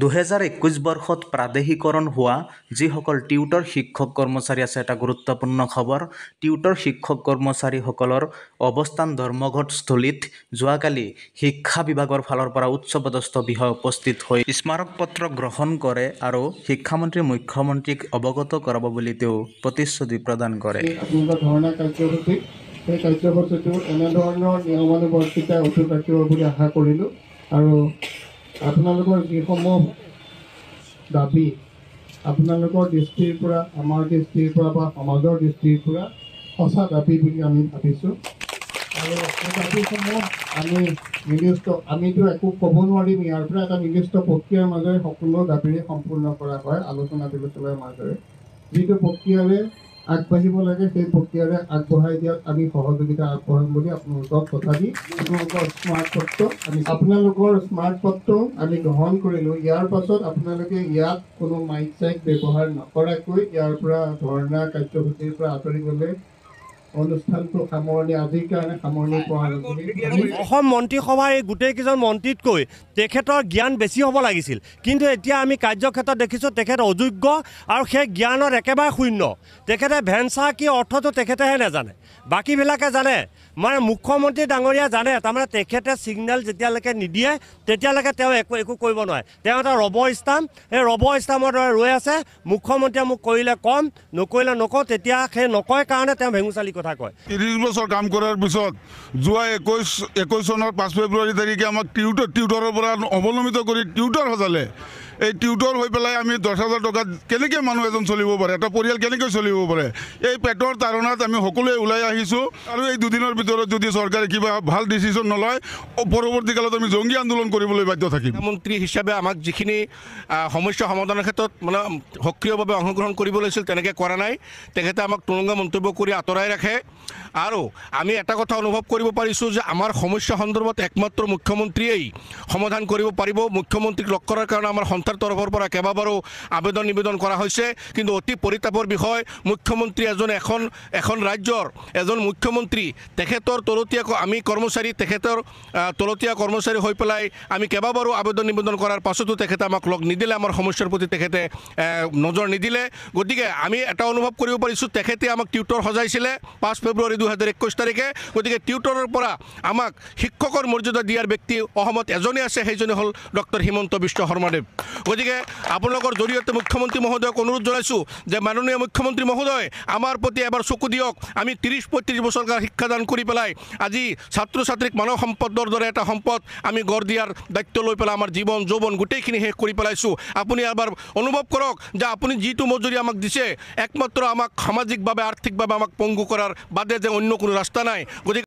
2021 বৰ্ষত প্ৰাদেশিকৰণ হোৱা যিসকল টিউটৰ শিক্ষক কৰ্মচাৰী আছে এটা গুৰুত্বপূৰ্ণ খবৰ। টিউটৰ শিক্ষক কৰ্মচাৰীসকলৰ অৱস্থান ধৰ্মঘটস্থলীত যোৱাকালি শিক্ষা বিভাগৰ ফালৰ পৰা উচ্চপদস্থ বিষয়া উপস্থিত হৈ স্মাৰকপত্ৰ গ্ৰহণ কৰে আৰু শিক্ষামন্ত্ৰী মুখ্যমন্ত্ৰীক অৱগত কৰাব বুলি তেওঁ প্ৰতিশ্ৰুতি প্ৰদান কৰে। আপোনালোকৰ ধৰ্ণা কাৰ্যসূচী সেই কাৰ্যসূচীটো এনেধৰণৰ নিয়মানুৱৰ্তিতা অটুট ৰাখিব বুলি আশা কৰিলোঁ আৰু আপোনালোকৰ যিসমূহ দাবী আপোনালোকৰ দৃষ্টিৰ পৰা আমাৰ দৃষ্টিৰ পৰা বা সমাজৰ দৃষ্টিৰ পৰা সঁচা দাবী বুলি আমি ভাবিছোঁ আৰু এই দাবীসমূহ আমিতো একো ক'ব নোৱাৰিম। ইয়াৰ পৰা এটা নিৰ্দিষ্ট প্ৰক্ৰিয়াৰ মাজেৰে সকলো দাবীৰে সম্পূৰ্ণ কৰা হয় আলোচনা বিলোচনাৰ মাজেৰে। যিটো প্ৰক্ৰিয়াৰে আগবাঢ়িব লাগে সেই প্ৰক্ৰিয়াৰে আগবঢ়াই দিয়াত আমি সহযোগিতা আগবঢ়াম বুলি আপোনালোকক কথা দি আপোনালোকৰ স্মাৰকপত্ৰ আমি গ্ৰহণ কৰিলোঁ। ইয়াৰ পাছত আপোনালোকে ইয়াত কোনো মাইক চাইক ব্যৱহাৰ নকৰাকৈ ইয়াৰ পৰা ধৰ্ণা কাৰ্যসূচীৰ পৰা আঁতৰি গ'লে অনুষ্ঠানটো আজিৰ কাৰণে সামৰণি পৰা অসম মন্ত্ৰীসভাৰ এই গোটেইকেইজন মন্ত্ৰীতকৈ তেখেতৰ জ্ঞান বেছি হ'ব লাগিছিল, কিন্তু এতিয়া আমি কাৰ্যক্ষেত্ৰত দেখিছোঁ তেখেত অযোগ্য আৰু সেই জ্ঞানত একেবাৰে শূন্য। তেখেতে ভেঞ্চাৰ কি অৰ্থটো তেখেতেহে নাজানে, বাকীবিলাকে জানে। মানে মুখ্যমন্ত্ৰী ডাঙৰীয়া জানে, তাৰমানে তেখেতে ছিগনেল যেতিয়ালৈকে নিদিয়ে তেতিয়ালৈকে তেওঁ একো কৰিব নোৱাৰে। তেওঁ এটা ৰবৰ ষ্টাম্প, সেই ৰবৰ ষ্টাম্পৰ দৰে ৰৈ আছে। মুখ্যমন্ত্ৰীয়ে মোক কৰিলে কম, নকৰিলে নকওঁ, তেতিয়া সেই নকয় কাৰণে তেওঁ ভেঙুচালি কথা কয়। 30 বছৰ কাম কৰাৰ পিছত যোৱা 21 চনৰ 5 ফেব্ৰুৱাৰী তাৰিখে আমাক টিউটৰৰ পৰা অৱলম্বিত কৰি টিউটৰ সজালে। এই টিউটৰ হৈ পেলাই আমি 10,000 টকাত কেনেকৈ মানুহ এজন চলিব পাৰে, এটা পৰিয়াল কেনেকৈ চলিব পাৰে, এই পেটৰ তাৰণাত আমি সকলোৱে ওলাই আহিছোঁ। আৰু এই দুদিনৰ ভিতৰত যদি চৰকাৰে কিবা ভাল ডিচিশ্যন নলয় পৰৱৰ্তী কালত আমি জংগী আন্দোলন কৰিবলৈ বাধ্য থাকিম। মন্ত্ৰী হিচাপে আমাক যিখিনি সমস্যা সমাধানৰ ক্ষেত্ৰত মানে সক্ৰিয়ভাৱে অংশগ্ৰহণ কৰিব লাগিছিল তেনেকৈ কৰা নাই। তেখেতে আমাক তুলুঙা মন্তব্য কৰি আঁতৰাই ৰাখে। আৰু আমি এটা কথা অনুভৱ কৰিব পাৰিছোঁ যে আমাৰ সমস্যা সন্দৰ্ভত একমাত্ৰ মুখ্যমন্ত্ৰীয়েই সমাধান কৰিব পাৰিব। মুখ্যমন্ত্ৰীক লগ কৰাৰ কাৰণে আমাৰ সন্থাৰ তৰফৰ পৰা কেইবাবাৰো আবেদন নিবেদন কৰা হৈছে, কিন্তু অতি পৰিতাপৰ বিষয় মুখ্যমন্ত্ৰী এখন ৰাজ্যৰ এজন মুখ্যমন্ত্ৰী তেখেতৰ তলতীয়া আমি কৰ্মচাৰী তেখেতৰ তলতীয়া কৰ্মচাৰী হৈ পেলাই আমি কেইবাবাৰো আবেদন নিবেদন কৰাৰ পাছতো তেখেতে আমাক লগ নিদিলে, আমাৰ সমস্যাৰ প্ৰতি তেখেতে নজৰ নিদিলে। গতিকে আমি এটা অনুভৱ কৰিব পাৰিছোঁ তেখেতে আমাক টিউটৰ সজাইছিলে 5 ফেব্ৰুৱাৰী 2021 তাৰিখে। গতিকে টিউটৰৰ পৰা আমাক শিক্ষকৰ মৰ্যাদা দিয়াৰ ব্যক্তি অসমত এজনেই আছে, সেইজনে হ'ল ডক্টৰ হিমন্ত বিশ্ব শৰ্মাদেৱ। গতিকে আপোনালোকৰ জৰিয়তে মুখ্যমন্ত্ৰী মহোদয়ক অনুৰোধ জনাইছোঁ যে মাননীয় মুখ্যমন্ত্ৰী মহোদয় আমাৰ প্ৰতি এবাৰ চকু দিয়ক। আমি 30-35 বছৰ কাল শিক্ষাদান কৰি পেলাই আজি ছাত্ৰ ছাত্ৰীক মানৱ সম্পদৰ দৰে এটা সম্পদ আমি গঢ় দিয়াৰ দায়িত্ব লৈ পেলাই আমাৰ জীৱন যৌৱন গোটেইখিনি শেষ কৰি পেলাইছোঁ। আপুনি এবাৰ অনুভৱ কৰক যে আপুনি যিটো মজুৰি আমাক দিছে একমাত্ৰ আমাক সামাজিকভাৱে আৰ্থিকভাৱে আমাক পংগু কৰাৰ বাদে যে অন্য কোনো ৰাস্তা নাই। গতিকে